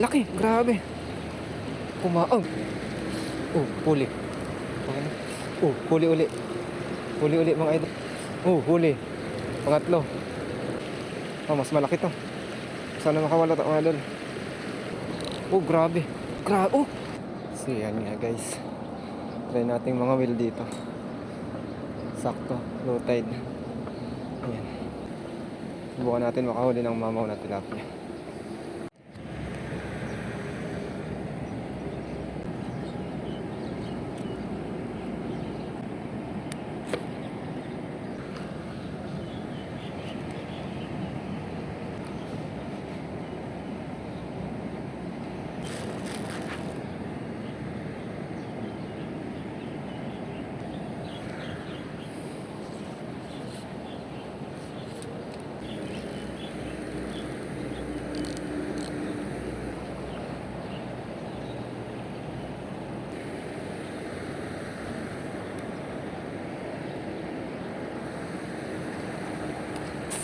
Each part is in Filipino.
Laki, grabe. Kumaang. Oh, huli. Okay na. Oh, huli uli. Huli uli mga idol. Oh, huli. Pangatlo. Oh, mas malaki to. Sana makawala to mga idol. Oh, grabe. Grabe. Oh. So, yan nga guys. Try nating mga wheel dito. Sakto. Low tide. Ayan. Subukan natin makahuli ng mamaw na tilapia.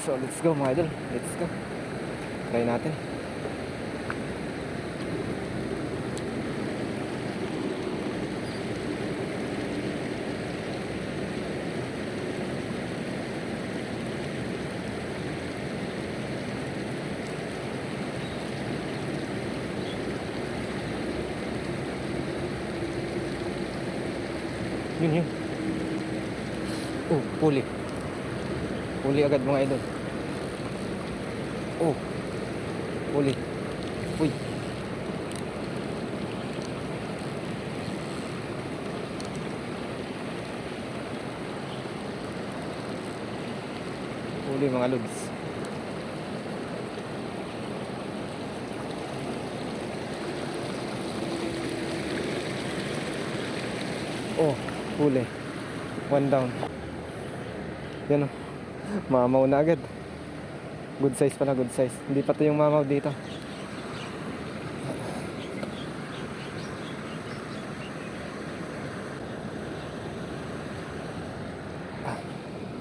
So let's go mga idol. Let's go. Try natin. Yun. Oh, huli. Huli agad mga idol. Oh, huli. Uy. Huli mga lods. Oh, huli. One down. Yan o. Mamaw na agad. Good size pala, good size. Hindi pa to yung mamaw dito.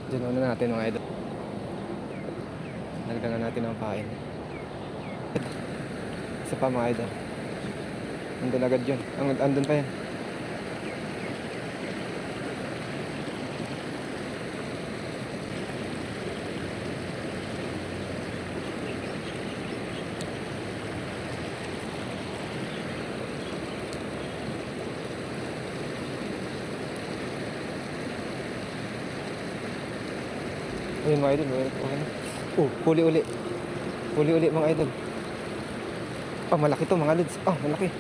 Diyan muna natin mga idol. Nagdagan natin ang pain. Isa pa mga idol. Andun agad yun. Andun pa yan. Ayun mga idol, okay na. Oh, huli uli. Huli uli mga idol. Oh, malaki to mga lods. Oh, malaki.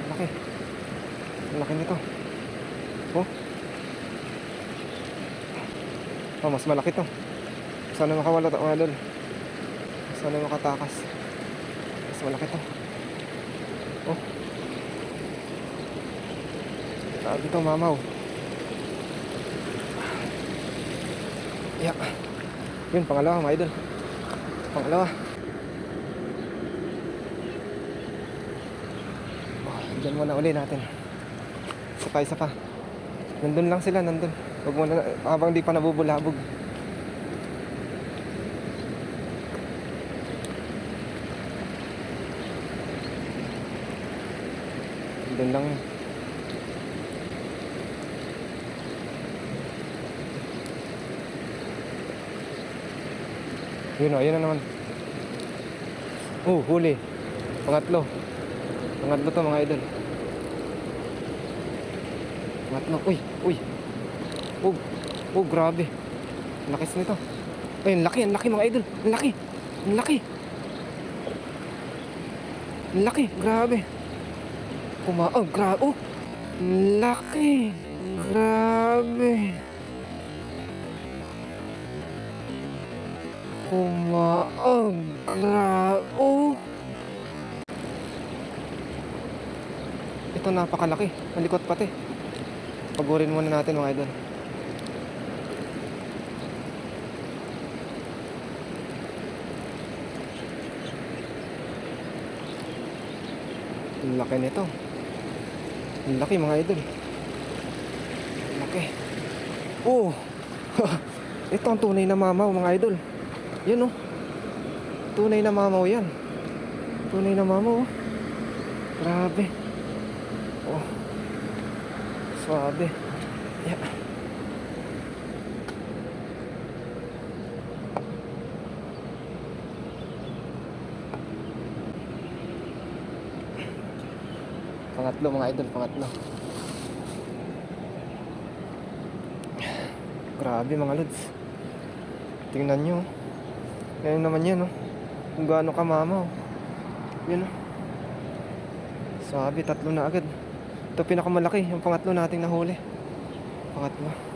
Malaki. Malaki nito. Oh. Oh, mas malaki to. Sana makawala to mga idol. Sana makatakas. Mas malaki to. Oh. Grabe to mamaw. Yeah. Yun, pangalawa mga idol. Pangalawa. Oh, dyan muna uli natin. Isa pa. Nandun lang sila, nandun. Huwag muna, habang di pa nabubulabog. Nandun lang. Yun o, yun na naman. Oh, huli. Pangatlo. Pangatlo to mga idol. Pangatlo. Uy. Oh, grabe. Lakis nito. Ay, ang laki mga idol. Ang laki. Ang laki, grabe. Grabe. Oh, ang laki. Grabe. Oh. Ito napakalaki. Malikot pati. Pagurin muna natin mga idol. Ang laki nito. Ang laki mga idol. Ang laki. Oh. Ito ang tunay na mamaw mga idol. Yan oh. Tunay na mamaw yan. Tunay na mama, oh. Grabe. Oh. Swabe. Yeah. Pangatlo mga idol, pangatlo. Grabe mga lods. Tingnan nyo. Ngayon naman yan, oh. Kung gaano ka mama, oh. Yun, oh. Sabi, tatlo na agad. Ito pinakamalaki, yung pangatlo nating nahuli. Pangatlo.